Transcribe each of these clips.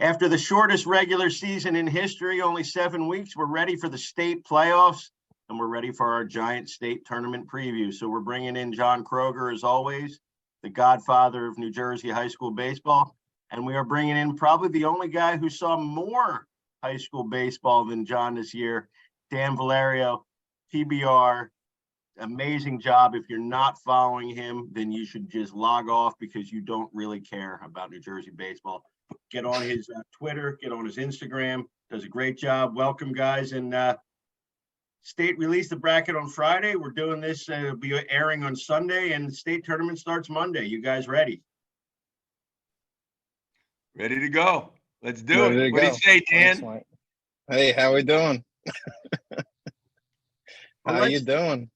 After the shortest regular season in history, only 7 weeks, we're ready for the state playoffs, and we're ready for our giant state tournament preview. So we're bringing in John Kroeger, as always, the godfather of New Jersey high school baseball. And we are bringing in probably the only guy who saw more high school baseball than John this year, Dan Valerio, PBR. Amazing job. If you're not following him, then you should just log off because you don't really care about New Jersey baseball. Get on his Twitter, get on his Instagram. Does a great job. Welcome, guys. And state released the bracket on Friday. We're doing this. It'll be airing on Sunday, and the state tournament starts Monday. You guys ready? Ready to go. Let's do it. What do you say, Dan? Excellent. Hey, how we doing? How you doing?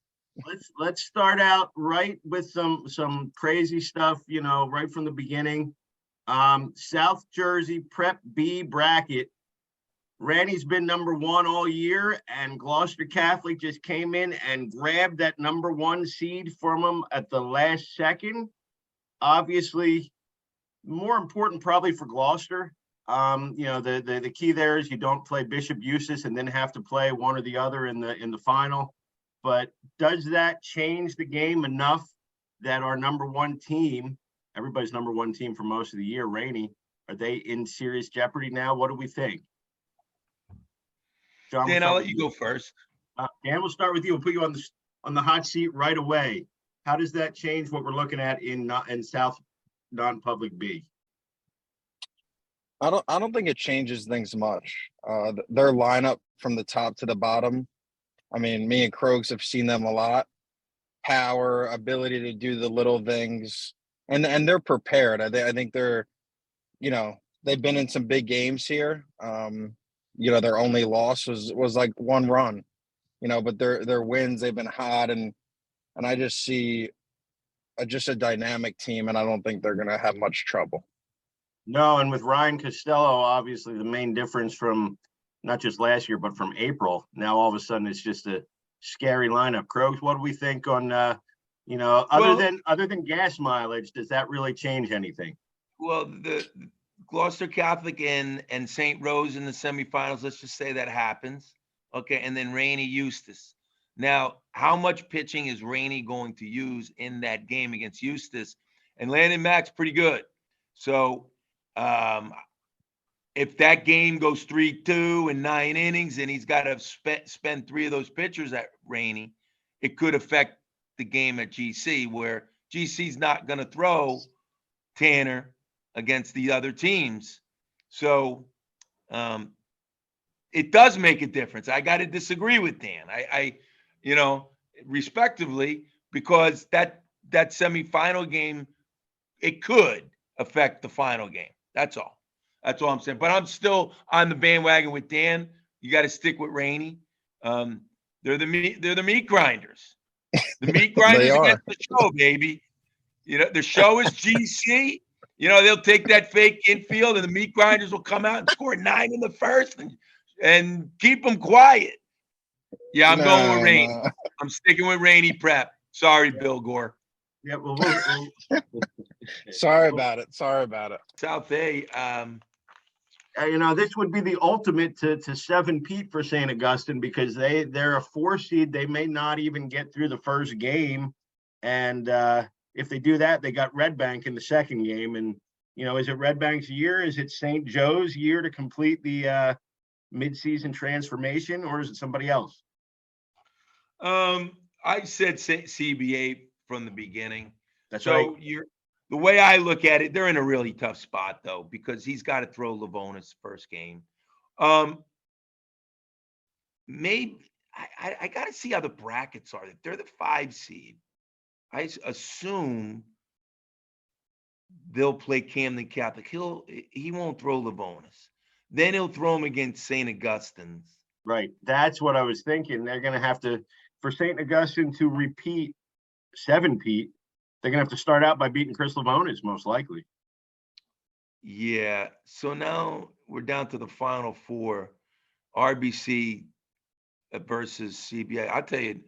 Let's start out right with some crazy stuff, right from the beginning. South Jersey Prep B bracket. Randy's been number one all year, and Gloucester Catholic just came in and grabbed that number one seed from him at the last second. Obviously, more important probably for Gloucester. The key there is you don't play Bishop Eustace and then have to play one or the other in the final. But does that change the game enough that our number one team, everybody's number one team for most of the year, Rainey, are they in serious jeopardy now? What do we think? John, Dan, I'll let you go first. Dan, we'll start with you. We'll put you on the hot seat right away. How does that change what we're looking at in South non-public B? I don't think it changes things much. Their lineup from the top to the bottom. I mean, me and Kroegs have seen them a lot. Power, ability to do the little things, and they're prepared. I think they're, they've been in some big games here. Their only loss was like one run, but their wins, they've been hot, and I just see just a dynamic team, and I don't think they're gonna have much trouble. No, and with Ryan Costello, obviously the main difference from not just last year, but from April, now all of a sudden it's just a scary lineup. Kroegs, what do we think on, other than gas mileage, does that really change anything? Well, the Gloucester Catholic and St. Rose in the semifinals, let's just say that happens. Okay, and then Rainey Eustace. Now, how much pitching is Rainey going to use in that game against Eustace? And Landon Mack's pretty good. So if that game goes 3-2 in 9 innings and he's got to spend 3 of those pitchers at Rainey, it could affect the game at GC, where GC's not going to throw Tanner against the other teams. So it does make a difference. I got to disagree with Dan. I respectively, because that semifinal game, it could affect the final game. That's all I'm saying. But I'm still on the bandwagon with Dan. You got to stick with Rainey. They're the meat grinders. The meat grinders against the show, baby. The show is GC. They'll take that fake infield, and the meat grinders will come out and score 9 in the first and keep them quiet. Yeah, I'm going with Rainey. No. I'm sticking with Rainey Prep. Sorry, Bill Gore. Yeah, well, Sorry about it. South A. This would be the ultimate to 7-peat for St. Augustine, because they're a 4 seed. They may not even get through the first game, and if they do that, they got Red Bank in the second game. And is it Red Bank's year? Is it St. Joe's year to complete the mid-season transformation, or is it somebody else? I said CBA from the beginning. That's right. The way I look at it, they're in a really tough spot, though, because he's got to throw Lavonis first game. Maybe I got to see how the brackets are. They're the 5 seed. I assume they'll play Camden Catholic. He won't throw Lavonis. Then he'll throw him against St. Augustine's. Right. That's what I was thinking. They're going to have to, for St. Augustine to repeat 7-peat, they're going to have to start out by beating Chris Lavonis, most likely. Yeah. So now we're down to the final 4, RBC versus CBA. I'll tell you,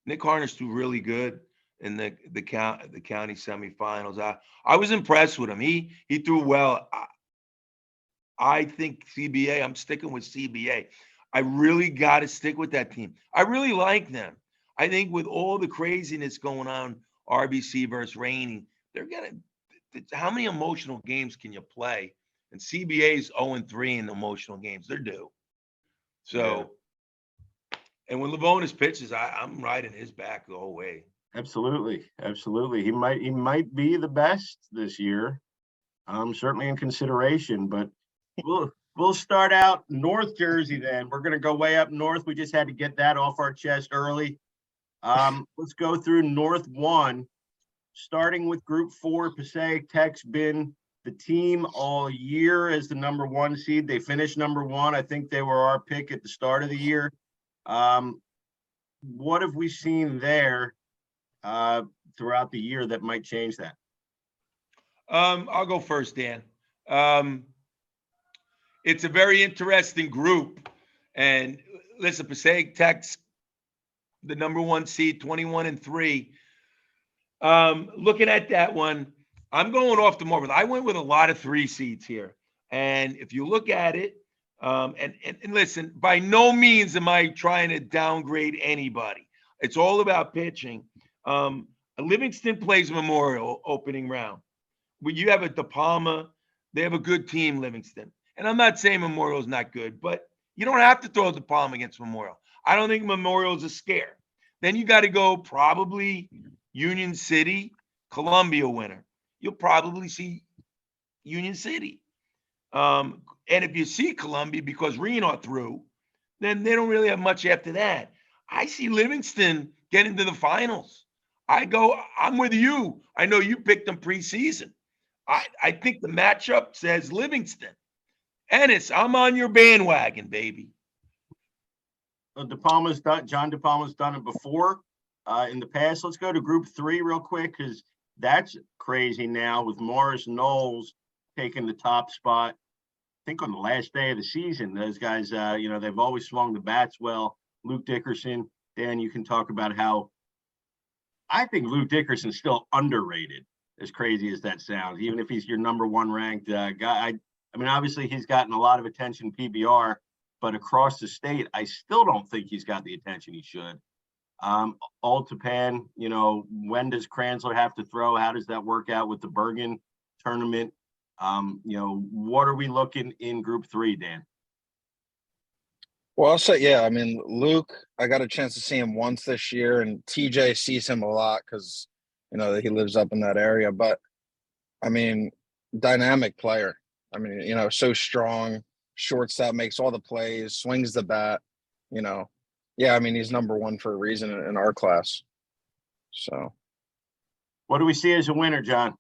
Nick Harness threw really good in the county semifinals. I was impressed with him. He threw well. I think CBA, I'm sticking with CBA. I really got to stick with that team. I really like them. I think with all the craziness going on, RBC versus Rainey, they're going to, how many emotional games can you play? And CBA's 0-3 in emotional games. They're due. So, and when Lavonis pitches, I'm riding his back the whole way. Absolutely. Absolutely. He might be the best this year. Certainly in consideration, but we'll start out North Jersey then. We're going to go way up north. We just had to get that off our chest early. Let's go through North 1, starting with Group 4. Passaic Tech's been the team all year as the number 1 seed. They finished number 1. I think they were our pick at the start of the year. What have we seen there throughout the year that might change that? I'll go first, Dan. It's a very interesting group. And listen, Passaic Tech's the number 1 seed, 21-3. Looking at that one, I'm going off the marble. I went with a lot of 3 seeds here. And if you look at it, and listen, by no means am I trying to downgrade anybody. It's all about pitching. Livingston plays Memorial opening round. When you have a De Palma, they have a good team, Livingston. And I'm not saying Memorial's not good, but you don't have to throw De Palma against Memorial. I don't think Memorial's a scare. Then you got to go probably Union City, Columbia winner. You'll probably see Union City. And if you see Columbia because Reno threw, then they don't really have much after that. I see Livingston getting to the finals. I'm with you. I know you picked them preseason. I think the matchup says Livingston. Ennis, I'm on your bandwagon, baby. De Palma's done. John De Palma's done it before in the past. Let's go to Group 3 real quick because that's crazy now with Morris Knowles taking the top spot. I think on the last day of the season, those guys, they've always swung the bats well. Luke Dickerson, Dan, you can talk about how I think Luke Dickerson's still underrated, as crazy as that sounds, even if he's your number 1 ranked guy. I mean, obviously he's gotten a lot of attention PBR, but across the state, I still don't think he's got the attention he should. Ultipan, when does Kranzler have to throw? How does that work out with the Bergen tournament? What are we looking in Group 3, Dan? Well, I'll say, yeah, I mean, Luke, I got a chance to see him once this year, and TJ sees him a lot because, he lives up in that area. But, I mean, dynamic player. I mean, so strong, shortstop, makes all the plays, swings the bat, Yeah, I mean, he's number 1 for a reason in our class. So. What do we see as a winner, John?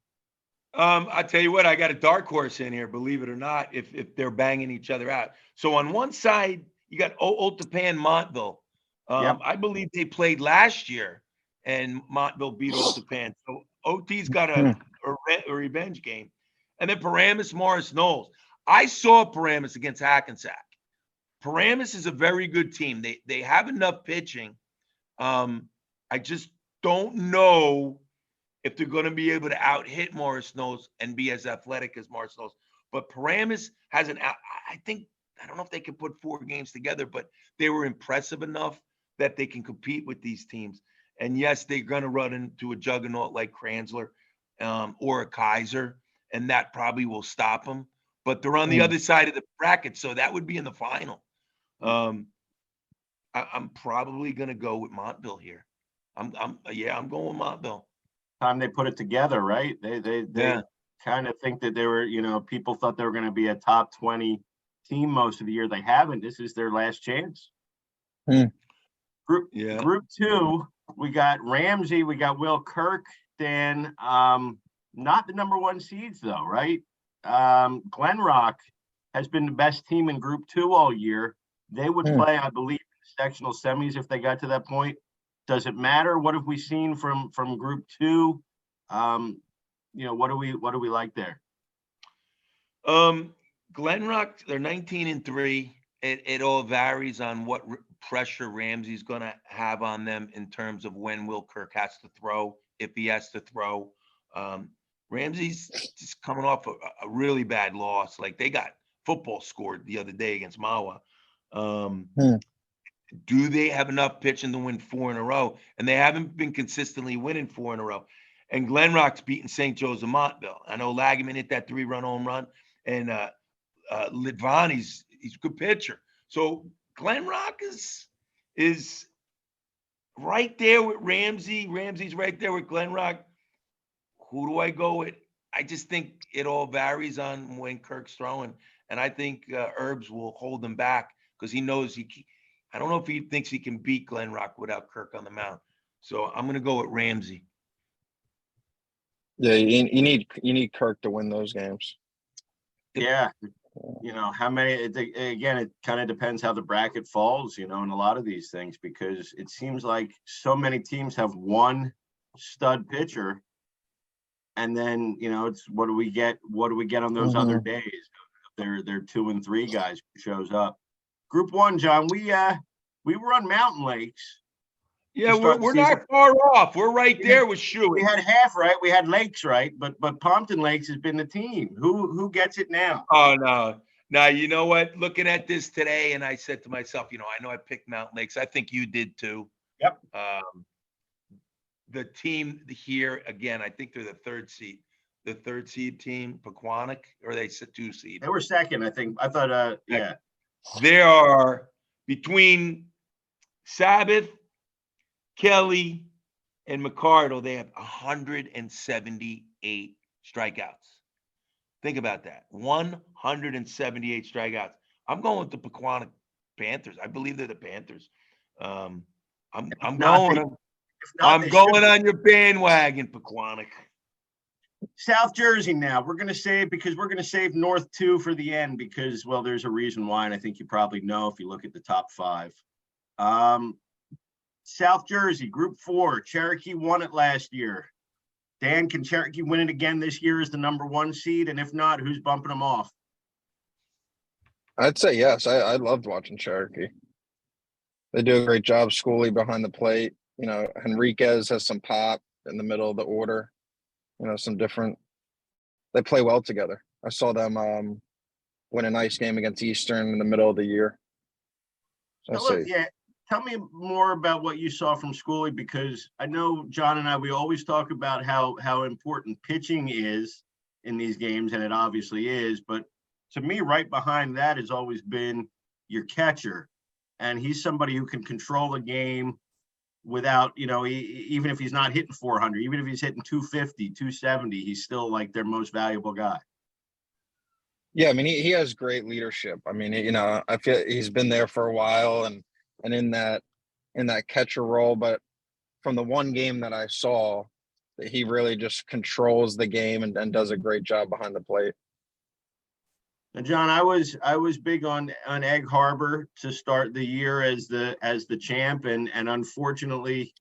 I tell you what, I got a dark horse in here, believe it or not, if they're banging each other out. So on one side, you got Oltapan Montville. Yep. I believe they played last year, and Montville beat Oltapan. So OT's got a revenge game. And then Paramus Morris Knowles. I saw Paramus against Hackensack. Paramus is a very good team. They have enough pitching. I just don't know if they're going to be able to out-hit Morris Knowles and be as athletic as Morris Knowles. But Paramus has I don't know if they can put 4 games together, but they were impressive enough that they can compete with these teams. And yes, they're going to run into a juggernaut like Kranzler or a Kaiser, and that probably will stop them. But they're on the other side of the bracket, so that would be in the final. I'm probably going to go with Montville here. I'm going with Montville. Time they put it together, right? They kind of think that they were, people thought they were going to be a top 20 team most of the year. They haven't. This is their last chance. Group 2, we got Ramsey, we got Will Kirk, Dan. Not the number 1 seeds though, right? Glenrock has been the best team in Group 2 all year. They would play, I believe, sectional semis if they got to that point. Does it matter? What have we seen from Group 2? What do we like there? Glenrock, they're 19-3. It all varies on what pressure Ramsey's going to have on them in terms of when Will Kirk has to throw, if he has to throw. Ramsey's just coming off a really bad loss. Like they got football scored the other day against Mawa. Hmm. Do they have enough pitching to win 4 in a row? And they haven't been consistently winning 4 in a row. And Glen Rock's beating St. Joe's of Montville. I know Lagaman hit that 3-run home run, and Litvani's he's a good pitcher. So Glen Rock is right there with Ramsey. Ramsey's right there with Glen Rock. Who do I go with? I just think it all varies on when Kirk's throwing, and I think Herbs will hold him back because he knows I don't know if he thinks he can beat Glen Rock without Kirk on the mound. So I'm going to go with Ramsey. Yeah, you need Kirk to win those games. Yeah. How many, again, it kind of depends how the bracket falls, in a lot of these things, because it seems like so many teams have one stud pitcher. And then, it's what do we get on those other days? They're 2 and 3 guys who shows up. Group 1, John, we were on Mountain Lakes. Yeah, we're not far off. We're right there with Shuey. We had half right. We had Lakes right, but Pompton Lakes has been the team. Who gets it now? Oh no. Now you know what? Looking at this today, and I said to myself, I know I picked Mountain Lakes. I think you did too. Yep. The team here again, I think they're the third seed team, Pequannock, or they 2 seed. They were second, I think. I thought. Yeah. There are between Sabbath, Kelly, and McCardle, they have 178 strikeouts. Think about that. 178 strikeouts. I'm going with the Pequannock Panthers. I believe they're the Panthers. I'm going on your bandwagon, Pequannock. South Jersey now. We're going to save North 2 for the end because, well, there's a reason why, and I think you probably know if you look at the top 5. South Jersey, Group 4. Cherokee won it last year. Dan, can Cherokee win it again this year as the number 1 seed? And if not, who's bumping them off? I'd say yes. I loved watching Cherokee. They do a great job. Schooley behind the plate. Henriquez has some pop in the middle of the order. Some different. They play well together. I saw them win a nice game against Eastern in the middle of the year. So tell me more about what you saw from Schooley, because I know John and I, we always talk about how important pitching is in these games, and it obviously is. But to me, right behind that has always been your catcher, and he's somebody who can control the game without, even if he's not hitting 400, even if he's hitting 250, 270, he's still like their most valuable guy. Yeah, I mean, he has great leadership. I mean, I feel he's been there for a while and in that catcher role. But from the one game that I saw, he really just controls the game and does a great job behind the plate. And John, I was big on Egg Harbor to start the year as the champ, and unfortunately,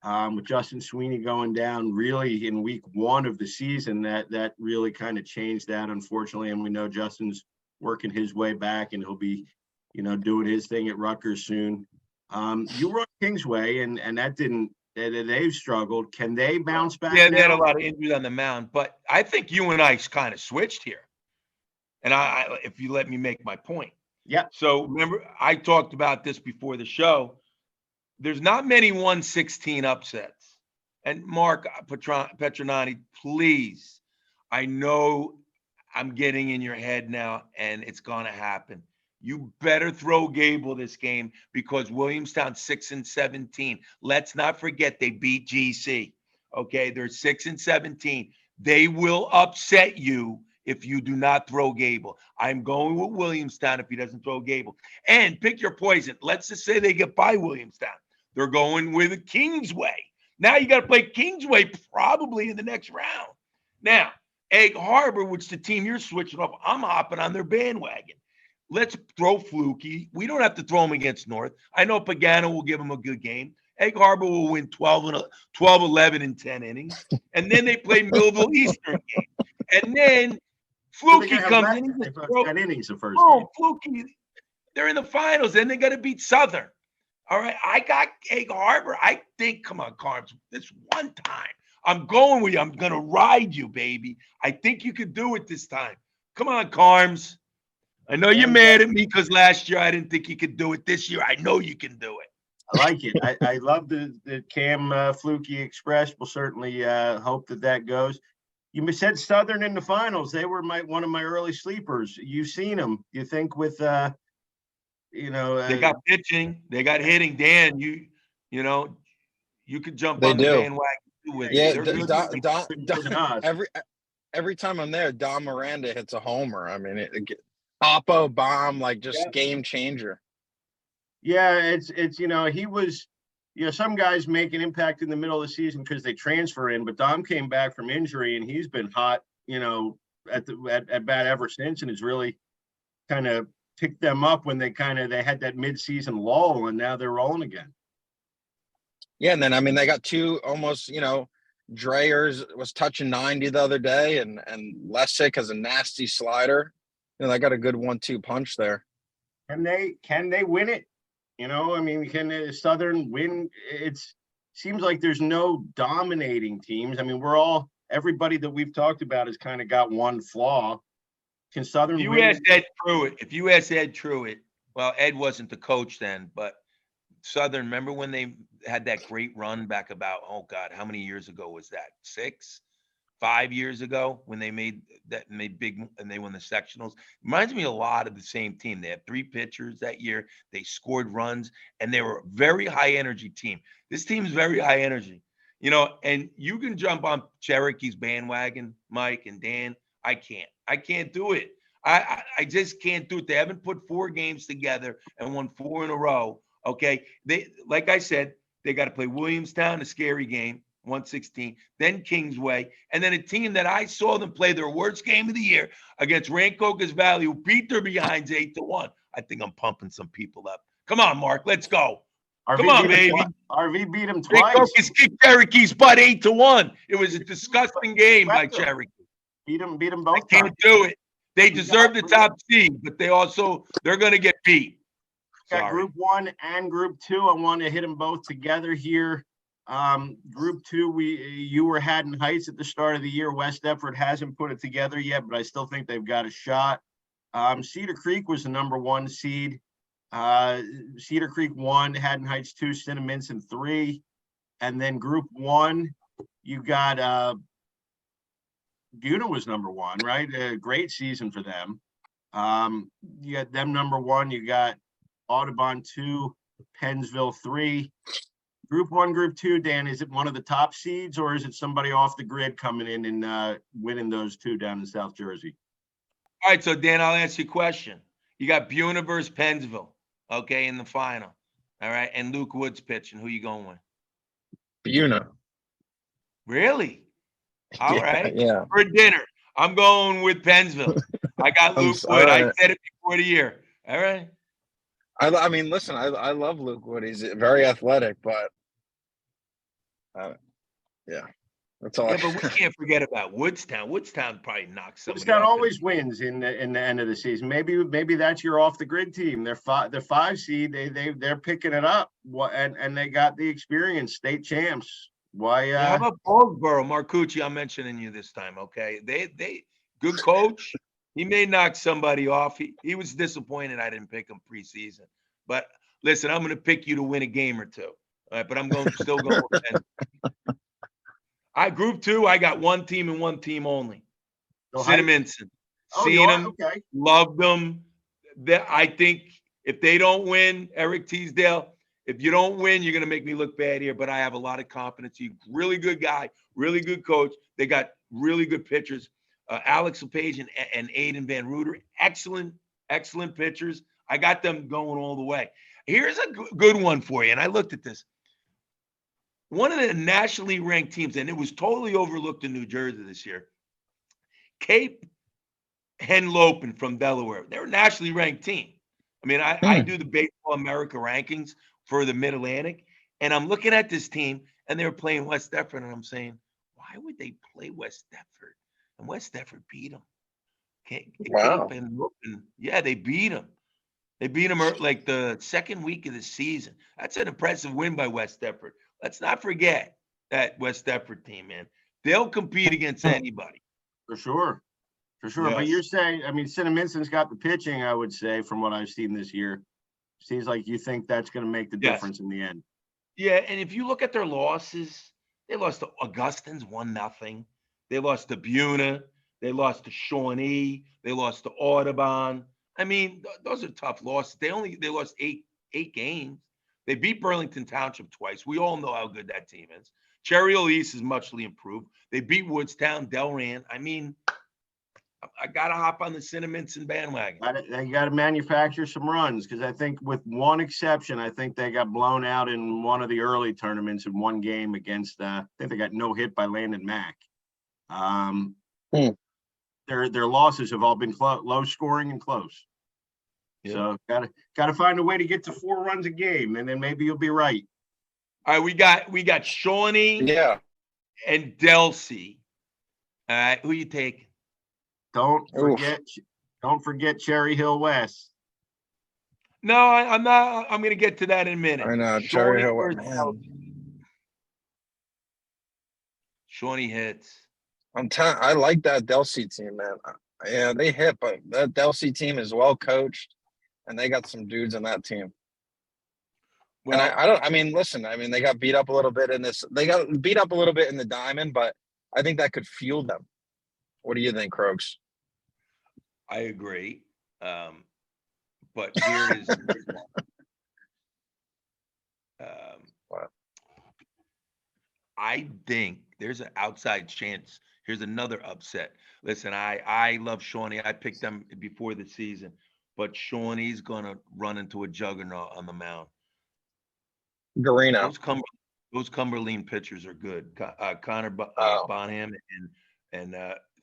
with Justin Sweeney going down really in week 1 of the season, that really kind of changed that, unfortunately. And we know Justin's working his way back, and he'll be, doing his thing at Rutgers soon. You were on Kingsway, and that didn't. They've struggled. Can they bounce back? Yeah, they had a lot of injuries on the mound, but I think you and I kind of switched here. And I if you let me make my point. Yeah. So remember, I talked about this before the show. There's not many 116 upsets. And Mark Petronati, please, I know I'm getting in your head now, and it's going to happen. You better throw Gable this game because Williamstown 6-17. Let's not forget they beat GC. Okay, they're 6-17. They will upset you if you do not throw Gable. I'm going with Williamstown if he doesn't throw Gable. And pick your poison. Let's just say they get by Williamstown. They're going with Kingsway. Now you got to play Kingsway probably in the next round. Now, Egg Harbor, which the team you're switching up, I'm hopping on their bandwagon. Let's throw Fluky. We don't have to throw him against North. I know Pagano will give him a good game. Egg Harbor will win 12-11 in 10 innings. And then they play Millville Eastern game. And then Fluky comes in. Innings the first game. Game. Fluky, they're in the finals. Then they got to beat Southern. All right, I got Egg Harbor. I think, come on, Carms, this one time. I'm going with you. I'm going to ride you, baby. I think you could do it this time. Come on, Carms. I know you're And, mad at me because last year I didn't think you could do it. This year, I know you can do it. I like it. I love the Cam Fluky Express. We'll certainly hope that goes. You said Southern in the finals. They were one of my early sleepers. You've seen them. You think with They got pitching, they got hitting. Dan, you know, you could jump They on the do. bandwagon too with Yeah, They're good. every time I'm there, Don Miranda hits a homer. I mean, Oppo bomb, like just game changer. Yeah, it's he was, some guys make an impact in the middle of the season because they transfer in, but Dom came back from injury and he's been hot, at bat ever since, and has really kind of picked them up when they had that mid-season lull, and now they're rolling again. Yeah, and then I mean they got two almost, Dreyers was touching 90 the other day, and Lessick has a nasty slider. They got a good 1-2 punch there. Can they win it? Can Southern win? It seems like there's no dominating teams. I mean, everybody that we've talked about has kind of got one flaw. Can Southern win? If you ask Ed Truitt, well, Ed wasn't the coach then, but Southern, remember when they had that great run back about, oh God, how many years ago was that? 5 years ago when they made big and they won the sectionals. Reminds me a lot of the same team. They had 3 pitchers that year. They scored runs and they were a very high energy team. This team's very high energy, and you can jump on Cherokee's bandwagon, Mike and Dan. I can't do it. I just can't do it. They haven't put 4 games together and won 4 in a row. Okay. Like I said, they got to play Williamstown, a scary game, 116, then Kingsway, and then a team that I saw them play their worst game of the year against Rancocas Valley, who beat their behinds 8-1. I think I'm pumping some people up. Come on, Mark, let's go. Come on, baby. RV beat them twice. Rancocas kicked Cherokee's butt 8-1. It was a disgusting game by Cherokee. Beat them both. I can't do it. They deserve the top seed, but they're going to get beat. Got Group 1 and Group 2. I want to hit them both together here. Group 2, you were Haddon Heights at the start of the year. West Deptford hasn't put it together yet, but I still think they've got a shot. Cedar Creek was the number 1 seed. Cedar Creek 1, Haddon Heights 2, Cinnaminson 3. And then Group 1, you got Buena was number 1, right? A great season for them. You got them number 1. You got Audubon 2, Pennsville 3. Group 1, Group 2, Dan, is it one of the top seeds or is it somebody off the grid coming in and winning those 2 down in South Jersey? All right, so Dan, I'll ask you a question. You got Buena versus Pennsville, okay, in the final. All right, and Luke Woods pitching. Who you going with? Buena. Really? All right. Yeah. For dinner, I'm going with Pennsville. I got Luke Wood. I said it before the year. All right. I mean, listen, I love Luke Wood. He's very athletic, but yeah, that's all. Yeah, but we can't forget about Woodstown. Woodstown probably knocks somebody. Woodstown always wins in the end of the season. Maybe that's your off the grid team. They're 5 seed. They're picking it up. And they got the experience, state champs. Why? How about Paulsboro, Marcucci? I'm mentioning you this time, okay? They good coach. He may knock somebody off. He was disappointed I didn't pick him preseason. But listen, I'm going to pick you to win a game or 2. All right, but I'm still going with Penn. Group 2, I got 1 team and 1 team only. Cinnaminson. Seen them, okay. Loved them. I think if they don't win, Eric Teasdale, if you don't win, you're going to make me look bad here, but I have a lot of confidence. He's a really good guy, really good coach. They got really good pitchers. Alex LePage and Aiden Van Ruder, excellent pitchers. I got them going all the way. Here's a good one for you, and I looked at this. One of the nationally ranked teams, and it was totally overlooked in New Jersey this year, Cape Henlopen from Delaware. They're a nationally ranked team. I mean, I do the Baseball America rankings for the Mid-Atlantic, and I'm looking at this team, and they were playing West Deptford, and I'm saying, why would they play West Deptford? And West Deptford beat them. Wow. Yeah, they beat them. They beat them like the second week of the season. That's an impressive win by West Deptford. Let's not forget that West Deptford team, man. They'll compete against anybody. For sure. For sure. But Yes. you're saying, I mean, Cinnaminson got the pitching, I would say, from what I've seen this year. Seems like you think that's going to make the Yes. difference in the end. Yeah, and if you look at their losses, they lost to Augustine's 1-0. They lost to Buna. They lost to Shawnee. They lost to Audubon. I mean, those are tough losses. They lost eight games. They beat Burlington Township twice. We all know how good that team is. Cherry Hill East is muchly improved. They beat Woodstown, Delran. I mean, I gotta hop on the Cinnaminson bandwagon. They got to manufacture some runs because I think, with one exception, I think they got blown out in one of the early tournaments in one game against. I think they got no hit by Landon Mack. Their losses have all been low scoring and close. Yeah. So gotta find a way to get to 4 runs a game, and then maybe you'll be right. All right, we got Shawnee Yeah. and Delsey. All right, who you take? Don't forget Cherry Hill West. No, I'm not. I'm going to get to that in a minute. I know. Shawnee Cherry Hill, versus man. Delsey. Shawnee hits. I like that Delsey team, man. Yeah, they hit, but that Delsey team is well coached, and they got some dudes on that team. Well, And I mean, listen, I mean, they got beat up a little bit in this. They got beat up a little bit in the Diamond, but I think that could fuel them. What do you think, Kroegs? I agree. But here is What? I think there's an outside chance. Here's another upset. Listen, I love Shawnee. I picked them before the season, but Shawnee's gonna run into a juggernaut on the mound. Garino. Those Cumberland pitchers are good. Connor Bonham and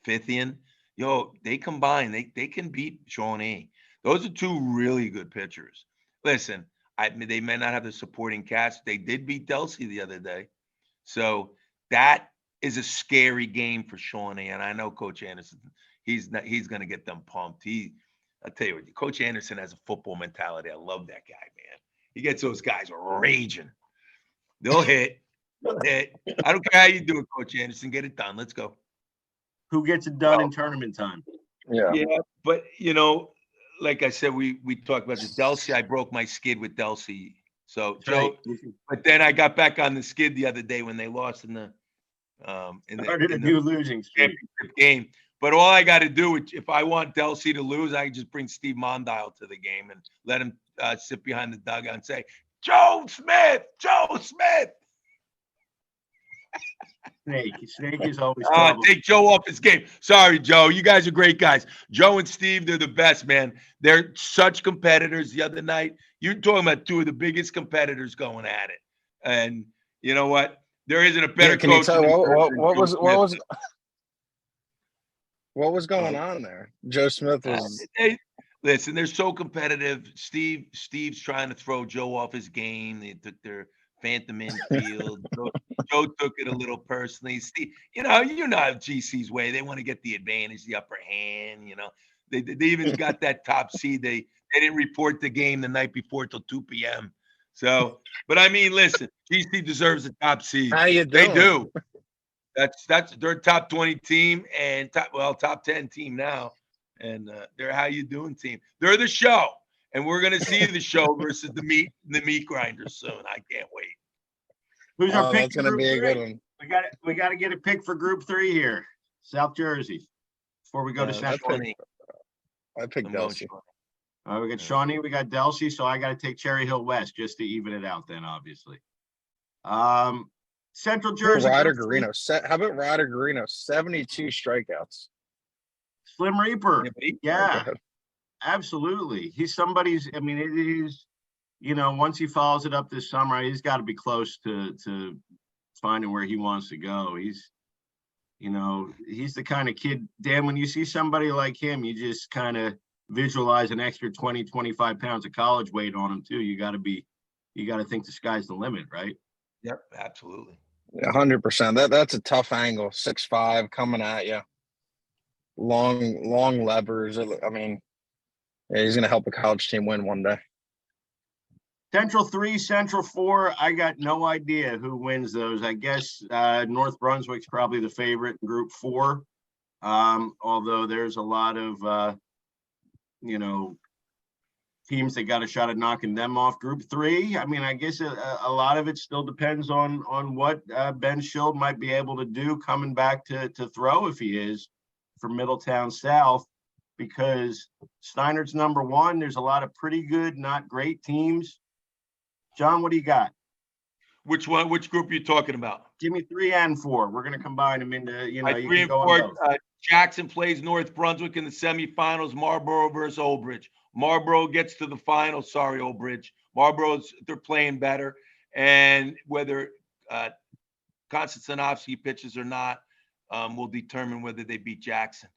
Fithian. Yo, they combine. They can beat Shawnee. Those are 2 really good pitchers. Listen, they may not have the supporting cast. They did beat Delsey the other day. So that is a scary game for Shawnee. And I know Coach Anderson, he's going to get them pumped. I'll tell you what, Coach Anderson has a football mentality. I love that guy, man. He gets those guys raging. They'll hit. I don't care how you do it, Coach Anderson. Get it done. Let's go. Who gets it done in tournament time? Yeah. Yeah, but like I said, we talked about this. Delsey, I broke my skid with Delsey. So Joe, but then I got back on the skid the other day when they lost in the new losing streak. championship game. But all I got to do, if I want Delsey to lose, I can just bring Steve Mondile to the game and let him sit behind the dugout and say, Joe Smith. Snake is always take Joe off his game. Sorry, Joe. You guys are great guys. Joe and Steve, they're the best, man. They're such competitors. The other night, you're talking about 2 of the biggest competitors going at it. And you know what? There isn't a better Can coach. you tell what was going Oh. on there? Joe Smith was. Listen, they're so competitive. Steve's trying to throw Joe off his game. They took their phantom infield. Joe took it a little personally. Steve, GC's way. They want to get the advantage, the upper hand. They even got that top seed. They didn't report the game the night before till 2 p.m. So, but I mean, listen, GC deserves a top seed. How you doing? They do. That's their top 20 team and top 10 team now. And they're how you doing team. They're the show. And we're gonna see the show versus the meat grinders soon. I can't wait. Who's our pick? That's gonna be a good one. We got to get a pick for Group 3 here, South Jersey, before we go to Central. I picked Delsey. We got Shawnee, we got Delsey, so I got to take Cherry Hill West just to even it out. Then obviously, Central Jersey. Ryder Garino. How about Ryder Garino? 72 strikeouts. Slim Reaper. Yeah, Okay. absolutely. He's somebody's. I mean, it is. Once he follows it up this summer, he's got to be close to finding where he wants to go. He's the kind of kid, Dan, when you see somebody like him, you just kind of visualize an extra 20, 25 pounds of college weight on him too. You got to think the sky's the limit, right? Yep, absolutely. 100%. That's a tough angle. 6'5" coming at you. Long levers. I mean, yeah, he's going to help a college team win one day. Central 3, Central 4, I got no idea who wins those. I guess North Brunswick's probably the favorite in Group 4. Although there's a lot of, teams that got a shot at knocking them off. Group 3, I mean, I guess a lot of it still depends on what Ben Schild might be able to do coming back to throw, if he is, for Middletown South, because Steinert's number 1. There's a lot of pretty good, not great teams. John, what do you got? Which one? Which group are you talking about? Give me 3 and 4. We're going to combine them into, you 3 can and go on 4. both. Jackson plays North Brunswick in the semifinals. Marlboro versus Old Bridge. Marlboro gets to the final. Sorry, Old Bridge. Marlboro's, they're playing better. And whether Konstantinovsky pitches or not will determine whether they beat Jackson.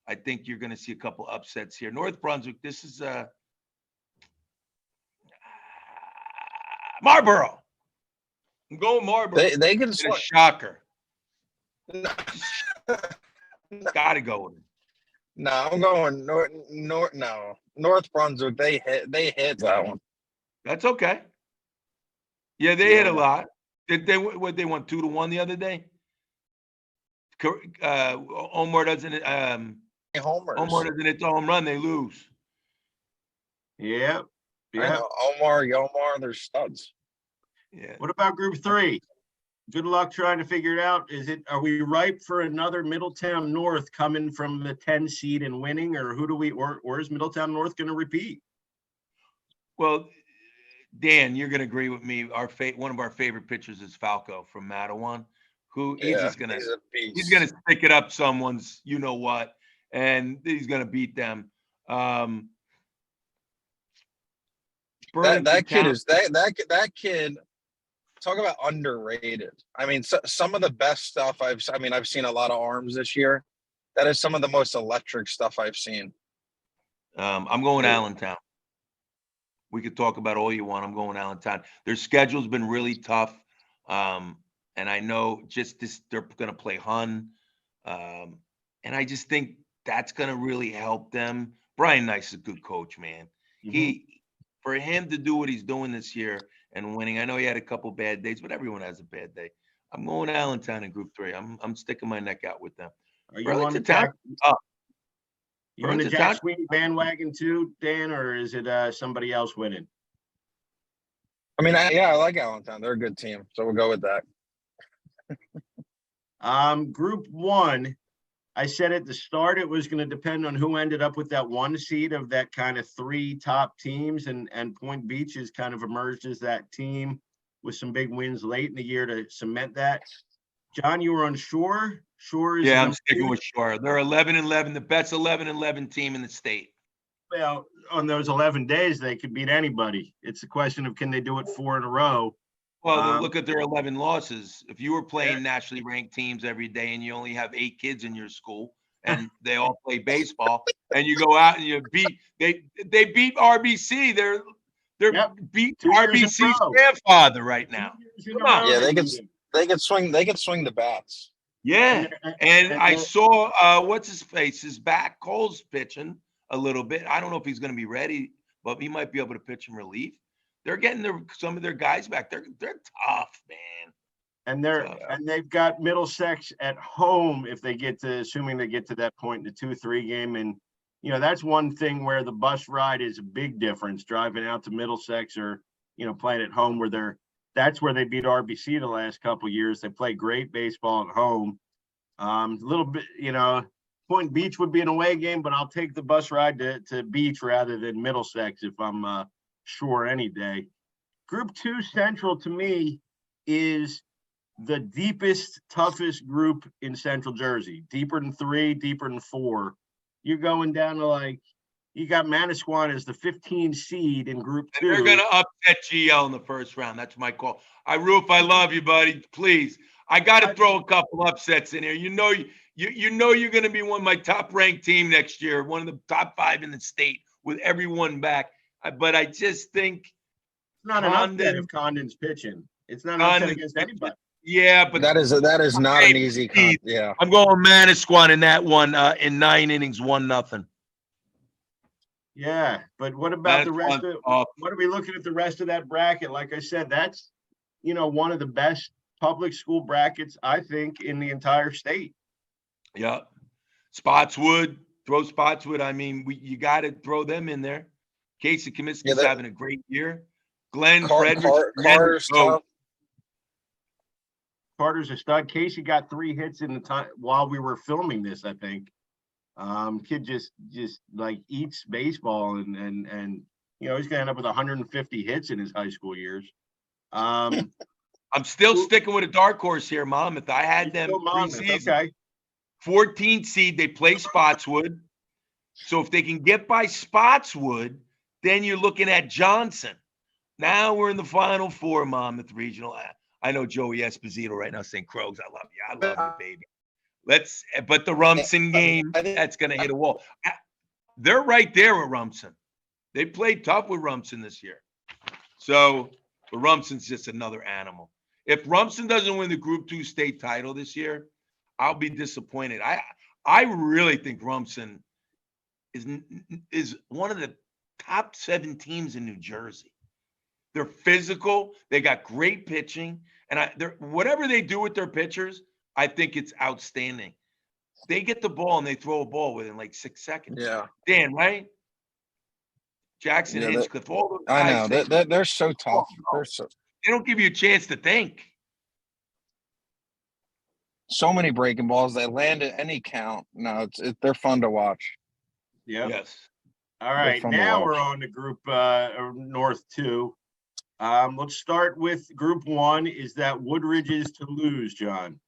I think you're going to see a couple upsets here. North Brunswick, this is Marlboro. I'm going Marlboro. They can It's a shocker. Got to go with it. No, I'm going North Brunswick. They hit that one. That's okay. Yeah, they hit a lot. Did they won 2-1 the other day? Omar doesn't Homers. Omar doesn't hit the home run, they lose. Yeah. I know. Omar, Yomar, they're studs. Yeah. What about Group 3? Good luck trying to figure it out. Are we ripe for another Middletown North coming from the 10 seed and winning, or or is Middletown North going to repeat? Well, Dan, you're going to agree with me. One of our favorite pitchers is Falco from Mattawan, who he's going to stick it up someone's, you know what, and he's going to beat them. That kid. Talk about underrated. I mean, some of the best stuff I've seen a lot of arms this year. That is some of the most electric stuff I've seen. I'm going Allentown. We could talk about all you want. I'm going Allentown. Their schedule's been really tough. And I know they're going to play Hun. And I just think that's going to really help them. Brian Nice is a good coach, man. Mm-hmm. For him to do what he's doing this year and winning, I know he had a couple bad days, but everyone has a bad day. I'm going Allentown in Group 3. I'm sticking my neck out with them. Are you on the Jack? You on the Jack Town? Sweeney bandwagon too, Dan, or is it somebody else winning? I mean, I like Allentown. They're a good team, so we'll go with that. Group 1. I said at the start it was going to depend on who ended up with that 1 seed of that kind of 3 top teams, and Point Beach has kind of emerged as that team with some big wins late in the year to cement that. John, you were on Shore. Shore is I'm sticking with Shore. They're 11-11, the best 11-11 team in the state. Well, on those 11 days, they could beat anybody. It's a question of can they do it 4 in a row. Well, look at their 11 losses. If you were playing nationally ranked teams every day and you only have 8 kids in your school and they all play baseball and you go out and you they beat RBC. They're beat RBC's grandfather right now. Come on. Yeah, they can swing the bats. Yeah. And I saw what's his face? His back. Cole's pitching a little bit. I don't know if he's going to be ready, but he might be able to pitch in relief. They're getting some of their guys back. They're tough, man. And they've got Middlesex at home if they assuming they get to that point in the 2-3 game. And that's one thing where the bus ride is a big difference, driving out to Middlesex or playing at home that's where they beat RBC the last couple of years. They play great baseball at home. A little bit, Point Beach would be an away game, but I'll take the bus ride to Beach rather than Middlesex if I'm Sure any day. Group 2 Central to me is the deepest, toughest group in Central Jersey. Deeper than 3, deeper than 4. You're going down to you got Manasquan as the 15 seed in Group 2. And they're going to upset GL in the first round. That's my call. Roof, I love you, buddy. Please. I got to throw a couple upsets in here. You know you're going to be one of my top ranked team next year, one of the top 5 in the state with everyone back. But I just think it's not an upset if Condon's pitching. It's not an upset against anybody. Yeah, but that is not an easy yeah. I'm going Manasquan in that one in 9 innings, 1-0. Yeah, but what about the rest of what are we looking at the rest of that bracket? Like I said, that's one of the best public school brackets I think in the entire state. Yeah. Spotswood, throw Spotswood. I mean, you got to throw them in there. Casey Comiskey's Yeah, having a great year. Glenn Car- Fredericks, Car- tremendous Carter's coach. tough. Carter's a stud. Casey got 3 hits in the time while we were filming this, I think. Kid just like eats baseball and he's gonna end up with 150 hits in his high school years. I'm still sticking with a dark horse here, Monmouth. I had them Still Monmouth, preseason. okay. 14 seed, they play Spotswood. So if they can get by Spotswood, then you're looking at Johnson. Now we're in the Final Four, Monmouth Regional. I know Joey Esposito right now saying, Krogs, I love you. I love you, baby. But the Rumson game, that's going to hit a wall. They're right there with Rumson. They played tough with Rumson this year. So, but Rumson's just another animal. If Rumson doesn't win the Group 2 state title this year, I'll be disappointed. I really think Rumson is one of the top 7 teams in New Jersey. They're physical. They got great pitching, and whatever they do with their pitchers, I think it's outstanding. They get the ball and they throw a ball within like 6 seconds. Yeah. Dan, right? Jackson, Yeah, Hinchcliffe, all those guys. I know they're so tough. They don't give you a chance to think. So many breaking balls. They land at any count. No, they're fun to watch. Yeah. Yes. All right. fun to Now watch. we're on to Group North 2. Let's start with Group 1. Is that Woodridge's to lose, John?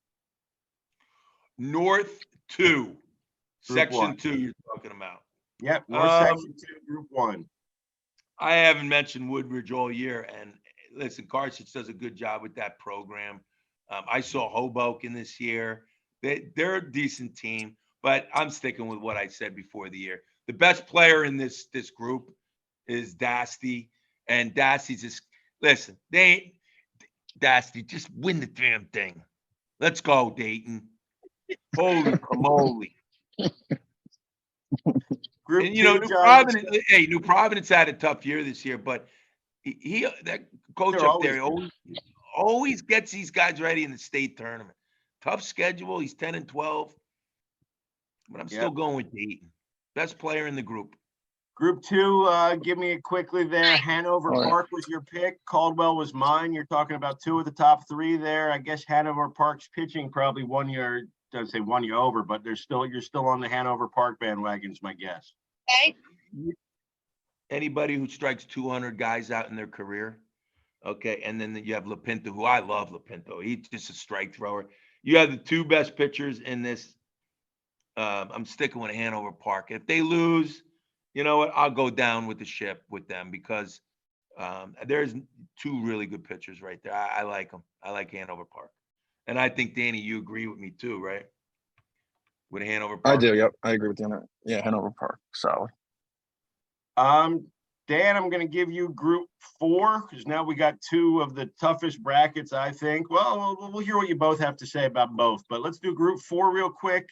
North 2. Section 1. 2 you're talking about. Yep. North Section 2, Group 1. I haven't mentioned Woodridge all year, and listen, Carthage does a good job with that program. I saw Hoboken this year. They're a decent team, but I'm sticking with what I said before the year. The best player in this group is Dasty, and Dasty's just listen. Dasty, just win the damn thing. Let's go, Dayton. Holy moly! Group And 2, New John, Providence. Hey, New Providence had a tough year this year, but that coach They're up there always gets these guys ready in the state tournament. Tough schedule. He's 10-12, but I'm still going with Dayton. Best player in the group. Group 2, give me it quickly there. Hanover All right. Park was your pick. Caldwell was mine. You're talking about 2 of the top 3 there. I guess Hanover Park's pitching probably doesn't say won you over, but you're still on the Hanover Park bandwagon is my guess. Okay. Anybody who strikes 200 guys out in their career, okay, and then you have Lapinto, who I love Lapinto. He's just a strike thrower. You have the 2 best pitchers in this. I'm sticking with Hanover Park. If they lose, you know what? I'll go down with the ship with them because there's 2 really good pitchers right there. I like them. I like Hanover Park. And I think, Danny, you agree with me too, right? With Hanover Park? I do. Yep, I agree with you on that. Yeah, Hanover Park, solid. Dan, I'm going to give you Group 4 because now we got 2 of the toughest brackets, I think. Well, we'll hear what you both have to say about both, but let's do Group 4 real quick.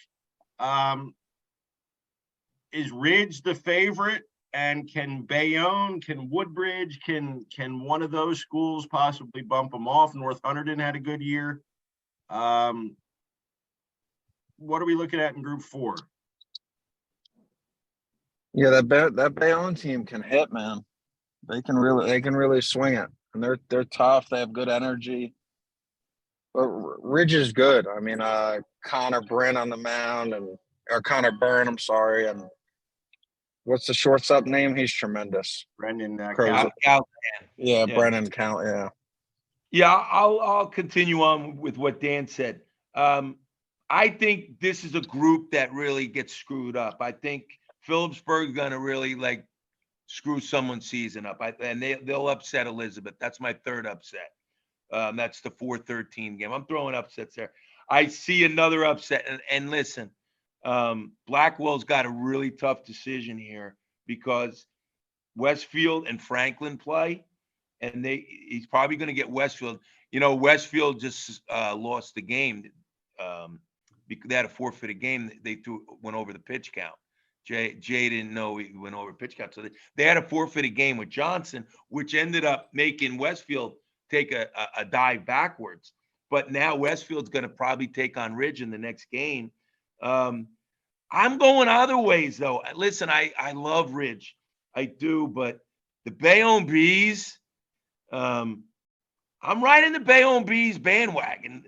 Is Ridge the favorite? And can Bayonne, can Woodbridge, can one of those schools possibly bump them off? North Hunterdon had a good year. What are we looking at in Group 4? Yeah, that Bayonne team can hit, man. They can really swing it, and they're tough. They have good energy. But Ridge is good. I mean, Connor Byrne on the mound, or Connor Byrne. I'm sorry, and what's the shortstop name? He's tremendous. Brendan Yeah, Brennan Count. Yeah. Yeah, I'll continue on with what Dan said. I think this is a group that really gets screwed up. I think Phillipsburg's gonna really screw someone's season up. And they'll upset Elizabeth. That's my 3rd upset. That's the 4-13 game. I'm throwing upsets there. I see another upset. And listen, Blackwell's got a really tough decision here because Westfield and Franklin play, and he's probably going to get Westfield. Westfield just lost the game. They had a forfeited game. They went over the pitch count. Jay didn't know he went over pitch count. So they had a forfeited game with Johnson, which ended up making Westfield take a dive backwards. But now Westfield's going to probably take on Ridge in the next game. I'm going other ways though. Listen, I love Ridge. I do, but the Bayonne Bees, I'm riding the Bayonne Bees bandwagon.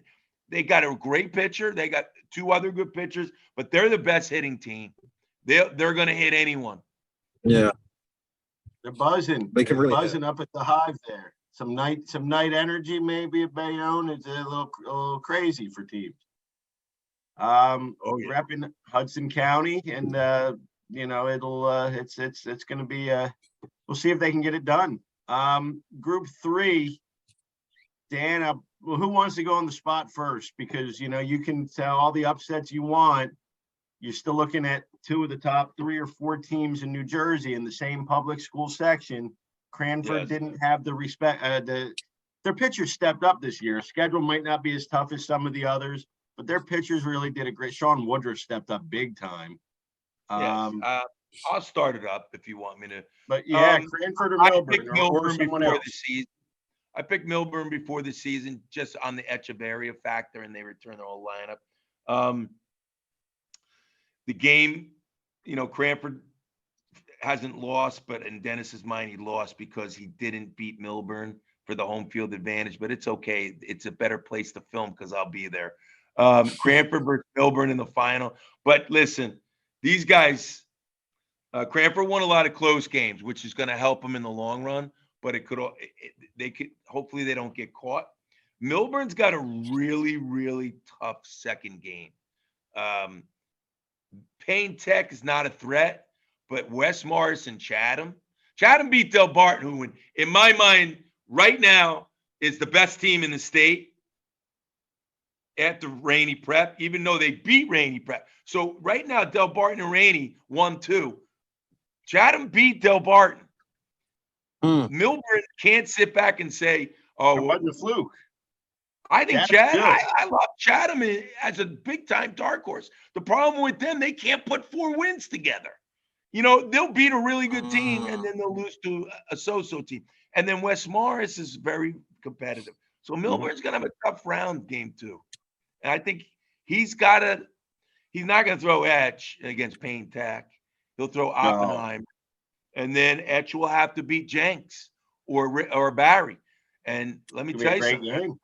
They got a great pitcher. They got two other good pitchers, but they're the best hitting team. They're going to hit anyone. Yeah, They're buzzing. They can They're really do buzzing up at the Hive there. Some night energy maybe at Bayonne. It's a little crazy for teams. Yeah. Repping Hudson County, and it's going to be we'll see if they can get it done. Group 3, Dan, who wants to go on the spot first? Because you can tell all the upsets you want. You're still looking at 2 of the top 3 or 4 teams in New Jersey in the same public school section. Cranford didn't have the respect. Their pitchers stepped up this year. Schedule might not be as tough as some of the others, but their pitchers really did a great. Sean Woodruff stepped up big time. Yes. I'll start it up if you want me to. But yeah, Cranford or Milburn, or someone else. The season. I picked Milburn before the season just on the Echeverria factor, and they returned their whole lineup. The game, Cranford hasn't lost, but in Dennis's mind, he lost because he didn't beat Milburn for the home field advantage. But it's okay. It's a better place to film because I'll be there. Cranford versus Milburn in the final. But listen, these guys, Cranford won a lot of close games, which is going to help them in the long run. But hopefully they don't get caught. Milburn's got a really, really tough second game. Payne Tech is not a threat, but West Morris and Chatham beat Del Barton, who in my mind right now is the best team in the state after Rainey Prep, even though they beat Rainey Prep. So right now, Del Barton and Rainey 1-2. Chatham beat Del Barton. Milburn can't sit back and say, "Oh, it wasn't a fluke." I think I love Chatham as a big-time dark horse. The problem with them, they can't put 4 wins together. They'll beat a really good team, and then they'll lose to a so-so team. And then West Morris is very competitive. So Milburn's going to have a tough round game 2. And I think he's not going to throw Etch against Payne Tech. He'll throw Oppenheim. And then Etch will have to beat Jenks or Barry. And let me tell you something.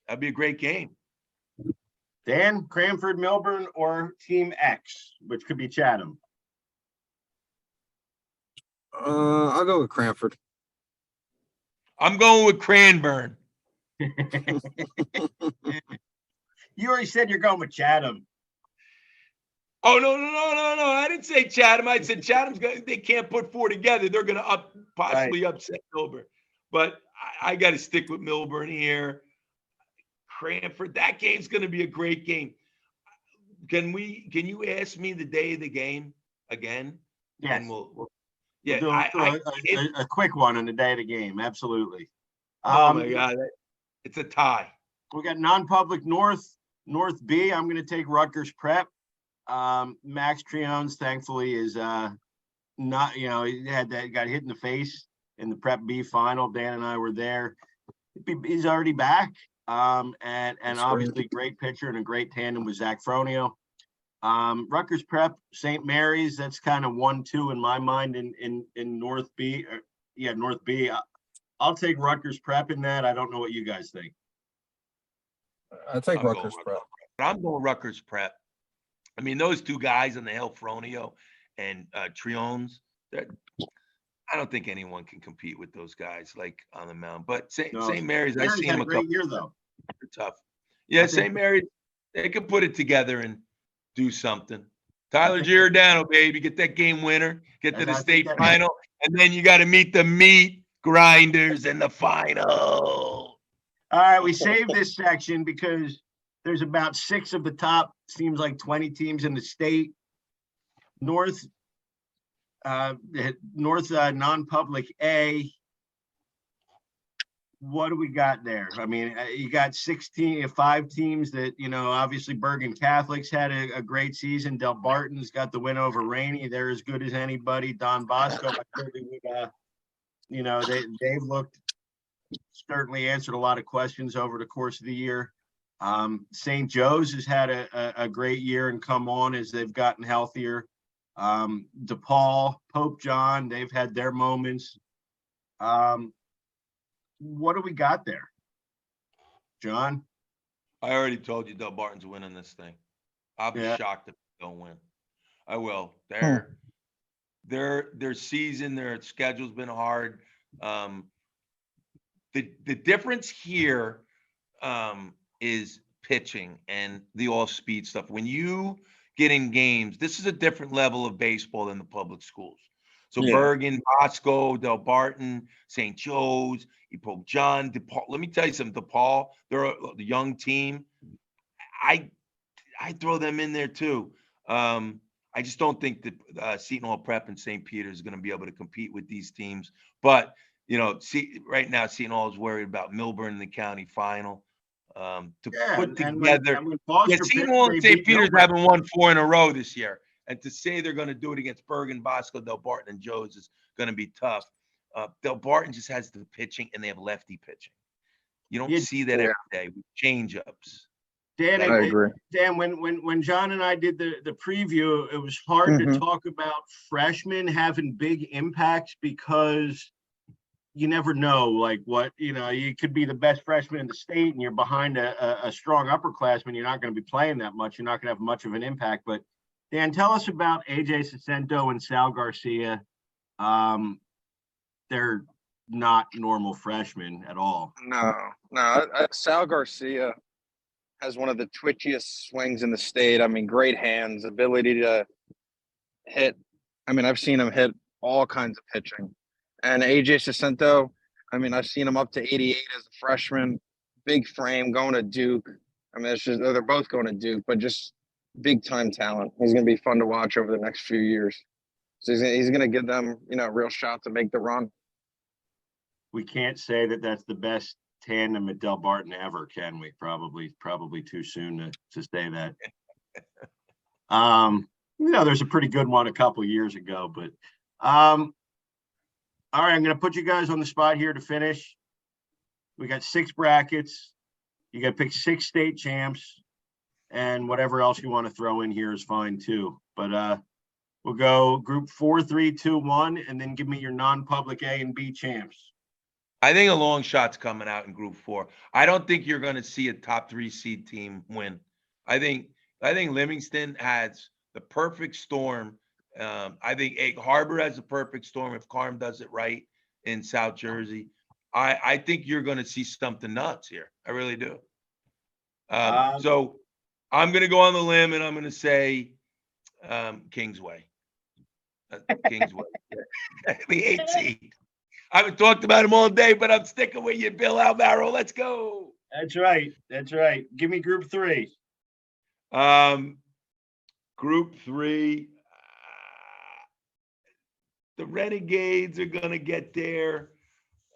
That'd be a great game. Dan, Cranford, Milburn, or Team X, which could be Chatham. I'll go with Cranford. I'm going with Cranburn. You already said you're going with Chatham. Oh, no. I didn't say Chatham. I said they can't put 4 together. They're going to possibly upset Milburn. But I got to stick with Milburn here. Cranford, that game's going to be a great game. Can you ask me the day of the game again? Yes. And we'll a quick one on the day of the game. Absolutely. Oh my God. It's a tie. We got non-public North B. I'm going to take Rutgers Prep. Max Triones, thankfully, is not, he got hit in the face in the Prep B final. Dan and I were there. He's already back. And obviously great pitcher and a great tandem with Zach Fronio. Rutgers Prep, St. Mary's, that's kind of 1-2 in my mind in North B. North B. I'll take Rutgers Prep in that. I don't know what you guys think. I take Rutgers Prep. I'm going Rutgers Prep. I mean, those 2 guys on the hill, Fronio and Triones, I don't think anyone can compete with those guys like on the mound. But St. Mary's, I've seen them a couple year though. They're tough. Yeah, St. Mary's, they can put it together and do something. Tyler Giordano, baby, get that game winner, get to the state final, and then you got to meet the meat grinders in the final. All right, we saved this section because there's about 6 of the top, seems like 20 teams in the state. North non-public A. What do we got there? I mean, you got 5 teams that, obviously Bergen Catholics had a great season. Del Barton's got the win over Rainey. They're as good as anybody. Don Bosco, they've certainly answered a lot of questions over the course of the year. St. Joe's has had a great year and come on as they've gotten healthier. DePaul, Pope John, they've had their moments. What do we got there, John? I already told you Delbarton's winning this thing. I'll be Yeah. shocked if they don't win. I will. Their season, their schedule's been hard. The difference here is pitching and the all-speed stuff. When you get in games, this is a different level of baseball than the public schools. So Yeah. Bergen, Bosco, Delbarton, St. Joe's, Pope John, DePaul. Let me tell you something, DePaul, they're the young team. I throw them in there too. I just don't think that Seton Hall Prep and St. Peter is going to be able to compete with these teams. But, you know, right now Seton Hall is worried about Milburn in the county final. Put together. Seton Hall and St. Peter's haven't won 4 in a row this year. And to say they're going to do it against Bergen, Bosco, Delbarton, and Joe's is going to be tough. Delbarton just has the pitching, and they have lefty pitching. You don't see that every day with change-ups. Dan, I agree. Dan, when John and I did the preview, it was hard to talk about freshmen having big impacts because you never know, like what, you could be the best freshman in the state and you're behind a strong upperclassman. You're not going to be playing that much. You're not going to have much of an impact. But Dan, tell us about AJ Sacento and Sal Garcia. They're not normal freshmen at all. No. Sal Garcia has one of the twitchiest swings in the state. I mean, great hands, ability to hit. I mean, I've seen him hit all kinds of pitching. And AJ Sacento, I mean, I've seen him up to 88 as a freshman, big frame, going to Duke. I mean, they're both going to Duke, but just big time talent. He's going to be fun to watch over the next few years. So he's going to give them, a real shot to make the run. We can't say that that's the best tandem at Delbarton ever, can we? Probably too soon to say that. There's a pretty good one a couple years ago, but all right, I'm going to put you guys on the spot here to finish. We got 6 brackets. You got to pick 6 state champs, and whatever else you want to throw in here is fine too. But we'll go group 4, 3, 2, 1, and then give me your non-public A and B champs. I think a long shot's coming out in group 4. I don't think you're going to see a top 3 seed team win. I think Livingston has the perfect storm. I think Egg Harbor has a perfect storm if Carm does it right in South Jersey. I think you're going to see something nuts here. I really do. So I'm going to go on the limb and I'm going to say Kingsway. Kingsway. The 8th seed. I haven't talked about him all day, but I'm sticking with you, Bill Alvaro. Let's go. That's right. Give me group 3. Group 3. The Renegades are going to get there.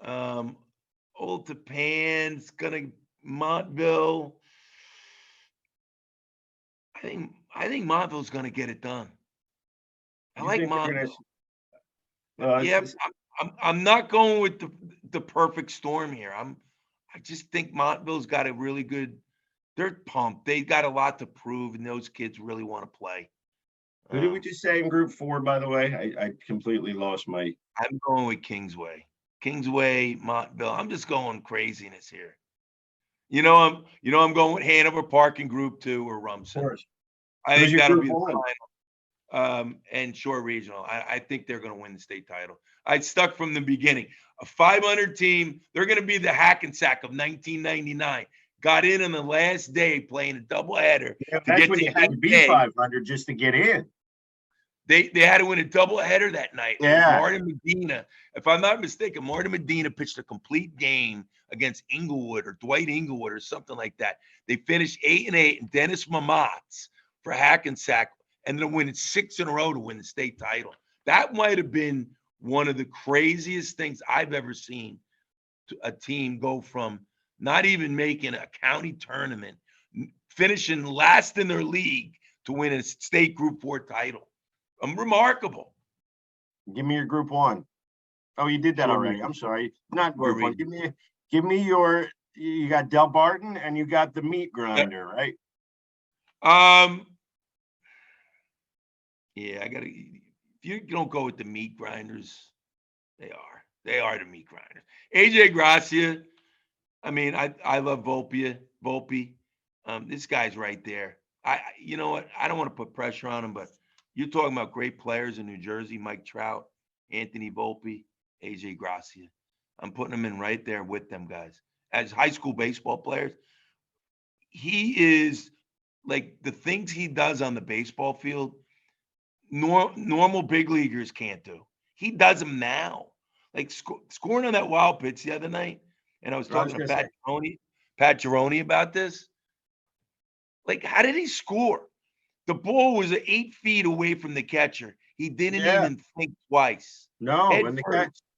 Old Tapan's going to Montville. I think Montville's going to get it done. I like Montville. I'm not going with the perfect storm here. I just think Montville's got a really good. They're pumped. They got a lot to prove, and those kids really want to play. Who did we just say in group 4, by the way? I completely lost my. I'm going with Kingsway, Montville. I'm just going craziness here. I'm going with Hanover Park in group 2 or Rumson. Of course. I think that'll be the final. And Shore Regional. I think they're going to win the state title. I stuck from the beginning. A 500 team. They're going to be the Hackensack of 1999. Got in on the last day playing a doubleheader. Yeah, that's when you had to be 500 just to get in. They had to win a doubleheader that night. Yeah. Martin Medina, if I'm not mistaken, Martin Medina pitched a complete game against Inglewood or Dwight Inglewood or something like that. They finished 8-8, and Dennis Mamatz for Hackensack ended up winning 6 in a row to win the state title. That might have been one of the craziest things I've ever seen. A team go from not even making a county tournament, finishing last in their league to win a state group 4 title. Remarkable. Give me your group 1. Oh, you did that already. I'm sorry. Not group 1. Give me your you got Del Barton and you got the meat grinder, right? Yeah, I gotta. If you don't go with the meat grinders, they are the meat grinders. AJ Gracia. I mean, I love Volpe. This guy's right there. You know what? I don't want to put pressure on him, but you're talking about great players in New Jersey: Mike Trout, Anthony Volpe, AJ Gracia. I'm putting them in right there with them guys as high school baseball players. He is like the things he does on the baseball field. Normal big leaguers can't do. He does them now. Like scoring on that wild pitch the other night, and I was talking to Pat Gironi about this. Like, how did he score? The ball was 8 feet away from the catcher. He didn't even think twice. No, Head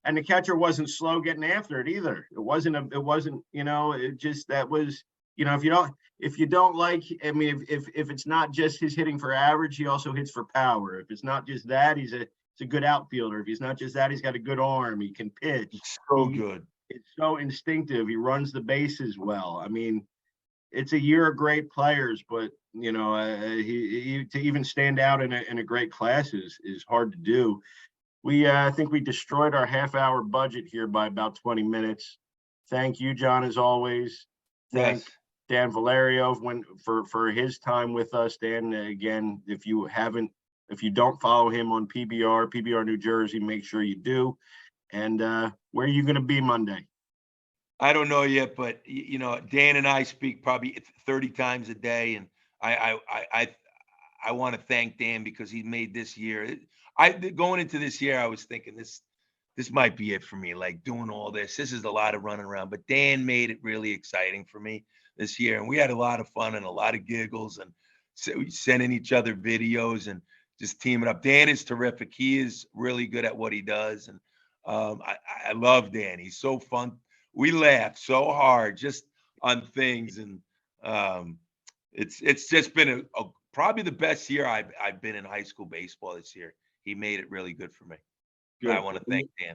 and the catcher wasn't slow getting after it either. It wasn't, it just, that was, if you don't like, I mean, if it's not just his hitting for average, he also hits for power. If it's not just that, he's a good outfielder. If he's not just that, he's got a good arm. He can pitch. It's so good. It's so instinctive. He runs the bases well. I mean, it's a year of great players, but he to even stand out in a great class is hard to do. I think we destroyed our half-hour budget here by about 20 minutes. Thank you, John, as always. Thank Dan Valerio for his time with us. Dan, again, if you don't follow him on PBR New Jersey, make sure you do. And where are you going to be Monday? I don't know yet, but Dan and I speak probably 30 times a day, and I want to thank Dan because he made this year. Going into this year, I was thinking this might be it for me. Like doing all this is a lot of running around, but Dan made it really exciting for me this year, and we had a lot of fun and a lot of giggles, and sending each other videos and just teaming up. Dan is terrific. He is really good at what he does, and I love Dan. He's so fun. We laugh so hard just on things, and it's just been probably the best year I've been in high school baseball this year. He made it really good for me. Good. I want to thank Dan.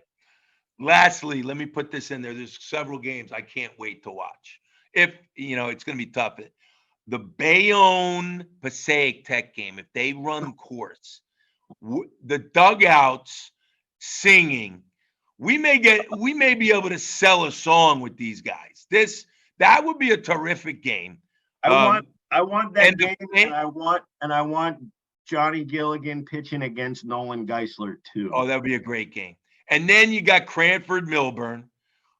Lastly, let me put this in there. There's several games I can't wait to watch. If it's going to be tough. The Bayonne Passaic Tech game, if they run course, the dugouts singing. We may be able to sell a song with these guys. That would be a terrific game. I want that game, and I want Johnny Gilligan pitching against Nolan Geisler too. Oh, that would be a great game. And then you got Cranford Milburn.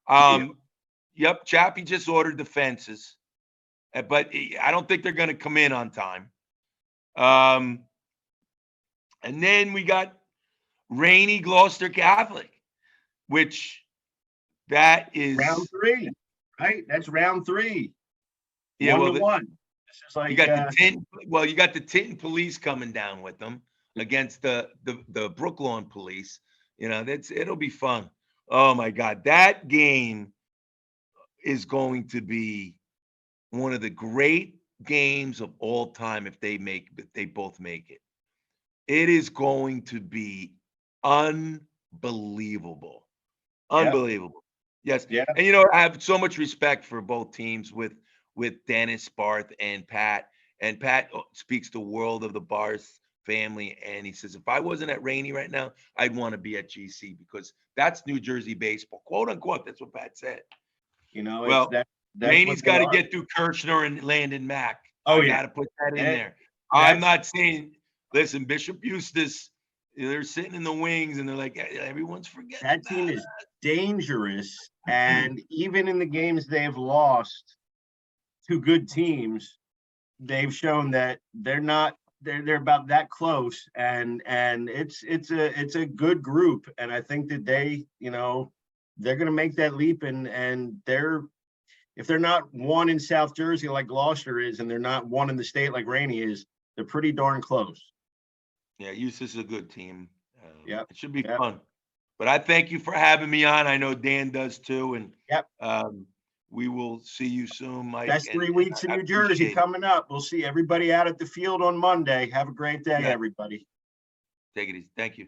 Yep, Chappie just ordered the fences, but I don't think they're going to come in on time. And then we got Rainey Gloucester Catholic, which that is round 3, right? That's round 3. Yeah, 1-1. This is like you got the Tinton police coming down with them against the Brooklawn police. It'll be fun. Oh my God, that game is going to be one of the great games of all time if they both make it. It is going to be unbelievable. Unbelievable. Yes. Yeah. And I have so much respect for both teams with Dennis Barth and Pat. And Pat speaks the world of the Barth family. And he says, if I wasn't at Rainey right now, I'd want to be at GC because that's New Jersey baseball, quote unquote. That's what Pat said. Well, Rainey's got to get through Kirshner and Landon Mack. I got to put that in there. I'm not saying, listen, Bishop Eustace, they're sitting in the wings and they're like, everyone's forgetting. That team is dangerous. And even in the games they've lost to good teams, they've shown that they're about that close. And it's a good group. And I think that they're going to make that leap. And if they're not one in South Jersey like Gloucester is, and they're not one in the state like Rainey is, they're pretty darn close. Yeah, Eustace is a good team. It should be fun. But I thank you for having me on. I know Dan does too. And we will see you soon, Mike. Best 3 weeks in New Jersey coming up. We'll see everybody out at the field on Monday. Have a great day, everybody. Take it easy. Thank you.